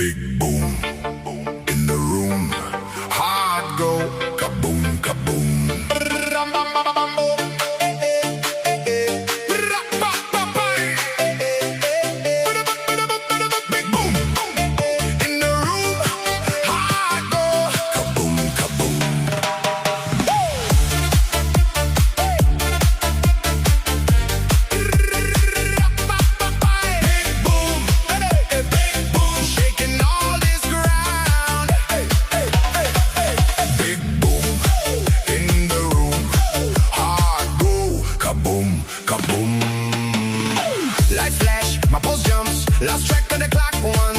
Big boom in the room. Hard go kaboom, kaboom. Big boom in the room. Hard go kaboom, kaboom. Big boom, shaking all this ground. Big boom in the room. Hard go kaboom, kaboom. Lights flash, my pulse jumps. Lost track of the clock for